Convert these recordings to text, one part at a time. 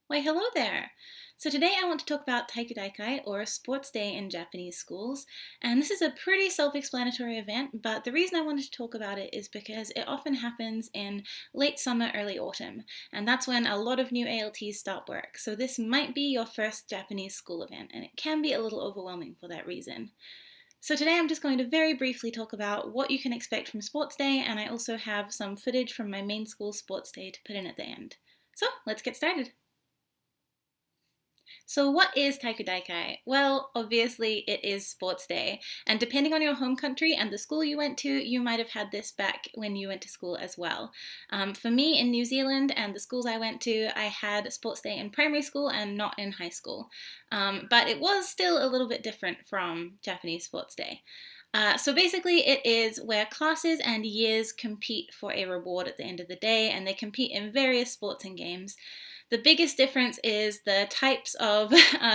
Why, hello there! So today I want to talk about taikudikai, or sports day in Japanese schools. And this is a pretty self-explanatory event, but the reason I wanted to talk about it is because it often happens in late summer, early autumn. And that's when a lot of new ALTs start work. So this might be your first Japanese school event, and it can be a little overwhelming for that reason. So today I'm just going to very briefly talk about what you can expect from sports day, and I also have some footage from my main school sports day to put in at the end. So let's get started. So what is taikudikai? Well, obviously it is sports day, and depending on your home country and the school you went to, you might have had this back when you went to school as well. For me in New Zealand and the schools I went to, I had sports day in primary school and not in high school. But it was still a little bit different from Japanese sports day. So basically it is where classes and years compete for a reward at the end of the day, and they compete in various sports and games. The biggest difference is the types of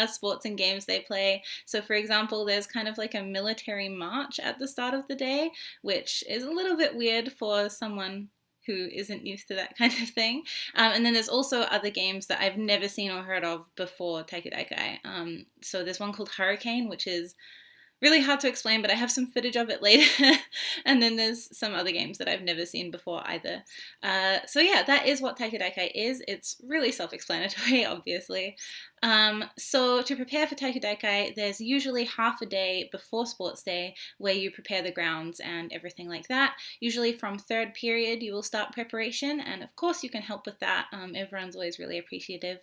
sports and games they play. So for example, there's kind of like a military march at the start of the day, which is a little bit weird for someone who isn't used to that kind of thing. And then there's also other games that I've never seen or heard of before Taikudaikai. So there's one called Hurricane, which is really hard to explain, but I have some footage of it later. And then there's some other games that I've never seen before either. So yeah, that is what taikudikai is. It's really self-explanatory, obviously. So to prepare for taikudikai, there's usually half a day before sports day where you prepare the grounds and everything like that. Usually from third period, you will start preparation, and of course you can help with that. Everyone's always really appreciative.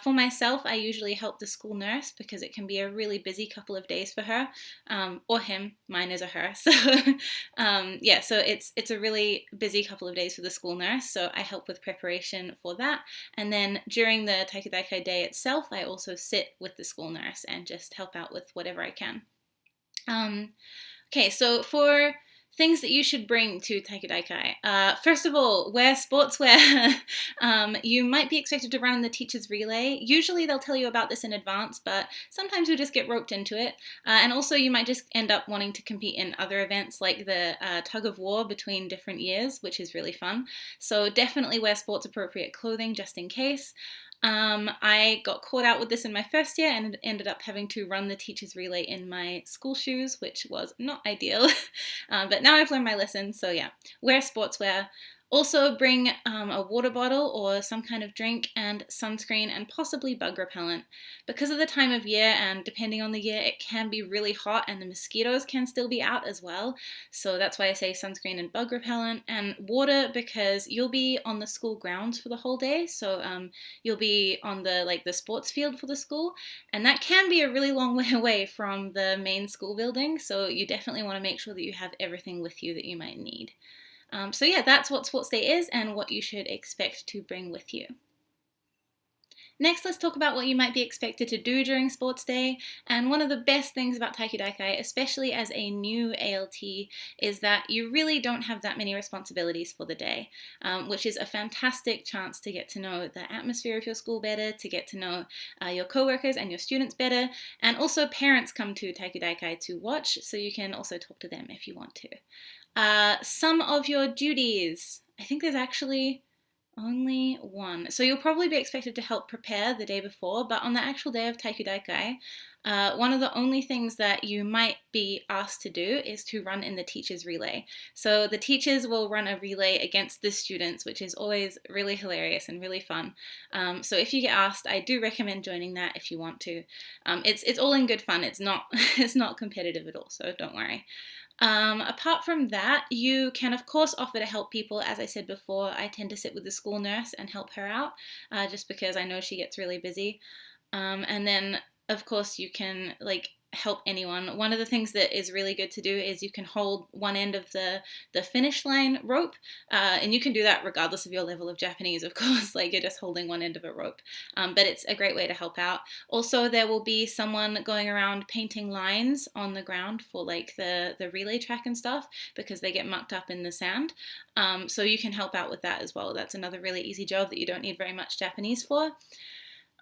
For myself, I usually help the school nurse because it can be a really busy couple of days for her, or him. Mine is a her. So yeah, so it's a really busy couple of days for the school nurse. So I help with preparation for that, and then during the taikudaikai day itself, I also sit with the school nurse and just help out with whatever I can. Okay, so for things that you should bring to taikudaikai. First of all, wear sportswear. You might be expected to run in the teacher's relay. Usually they'll tell you about this in advance, but sometimes you just get roped into it. And also you might just end up wanting to compete in other events like the tug of war between different years, which is really fun. So definitely wear sports appropriate clothing just in case. I got caught out with this in my first year and ended up having to run the teacher's relay in my school shoes, which was not ideal. But now I've learned my lesson, so yeah, wear sportswear. Also bring a water bottle or some kind of drink and sunscreen and possibly bug repellent. Because of the time of year and depending on the year, it can be really hot and the mosquitoes can still be out as well. So that's why I say sunscreen and bug repellent, and water because you'll be on the school grounds for the whole day. So you'll be on the sports field for the school, and that can be a really long way away from the main school building. So you definitely want to make sure that you have everything with you that you might need. So yeah, that's what sports day is and what you should expect to bring with you. Next, let's talk about what you might be expected to do during sports day. And one of the best things about taikudaikai, especially as a new ALT, is that you really don't have that many responsibilities for the day, which is a fantastic chance to get to know the atmosphere of your school better, to get to know your coworkers and your students better, and also parents come to taikudaikai to watch, so you can also talk to them if you want to. Some of your duties. I think there's actually only one. So you'll probably be expected to help prepare the day before, but on the actual day of taikudaikai, one of the only things that you might be asked to do is to run in the teacher's relay. So the teachers will run a relay against the students, which is always really hilarious and really fun. So if you get asked, I do recommend joining that if you want to. It's all in good fun. It's not it's not competitive at all, so don't worry. Apart from that, you can of course offer to help people. As I said before, I tend to sit with the school nurse and help her out, just because I know she gets really busy. And then of course you can help anyone. One of the things that is really good to do is you can hold one end of the finish line rope, and you can do that regardless of your level of Japanese, of course, like you're just holding one end of a rope, but it's a great way to help out. Also, there will be someone going around painting lines on the ground for the relay track and stuff, because they get mucked up in the sand, so you can help out with that as well. That's another really easy job that you don't need very much Japanese for.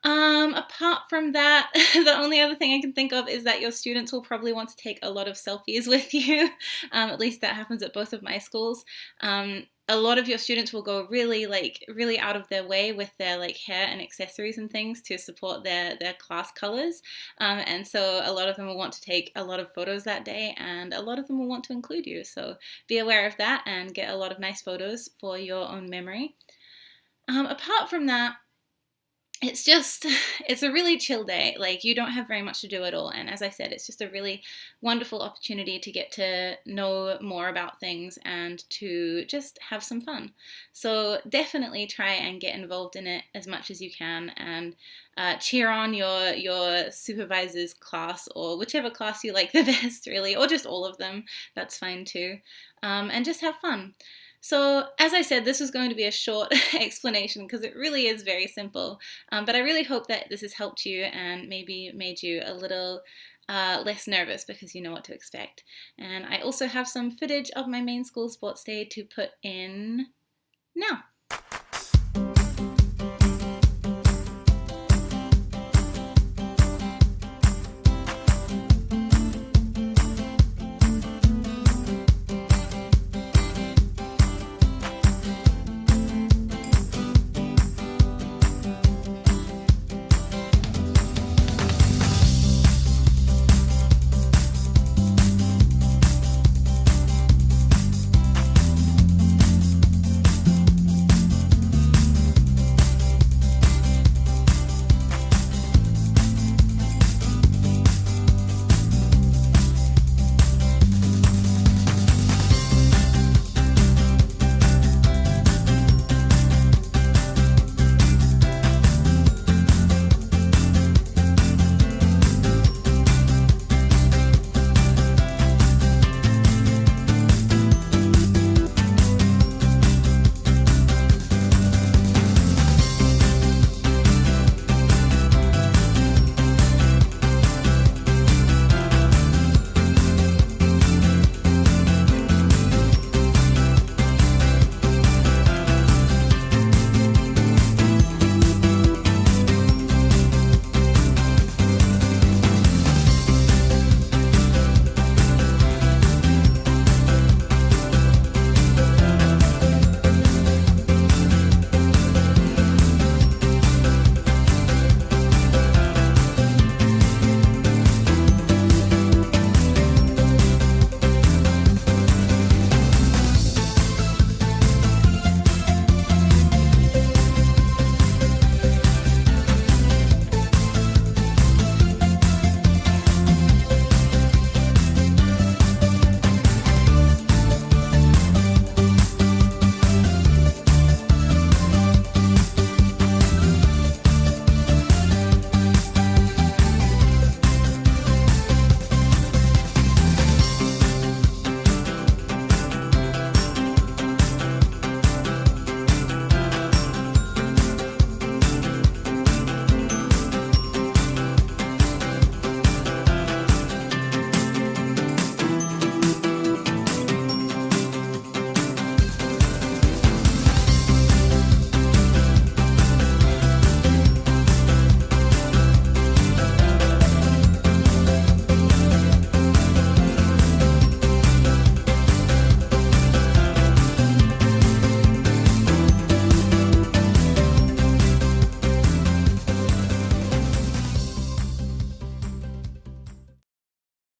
Apart from that, the only other thing I can think of is that your students will probably want to take a lot of selfies with you. At least that happens at both of my schools. a lot of your students will go really out of their way with their like hair and accessories and things to support their class colors, and so a lot of them will want to take a lot of photos that day, and a lot of them will want to include you, so be aware of that and get a lot of nice photos for your own memory. Apart from that, it's just it's a really chill day. Like, you don't have very much to do at all, and as I said, it's just a really wonderful opportunity to get to know more about things and to just have some fun. So definitely try and get involved in it as much as you can, and cheer on your supervisor's class, or whichever class you like the best, really, or just all of them. That's fine too, and just have fun. So, as I said, this was going to be a short explanation because it really is very simple. But I really hope that this has helped you and maybe made you a little less nervous because you know what to expect. And I also have some footage of my main school sports day to put in now.